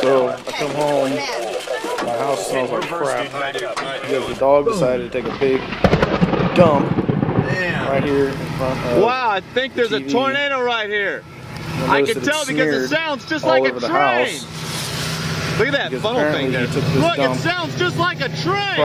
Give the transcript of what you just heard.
So I come home, my house smells like crap because the dog decided to take a big dump right here in front of Wow, I think there's a tornado right here. I can tell because it sounds just like a train. Look at that funnel thing there. Look, it sounds just like a train.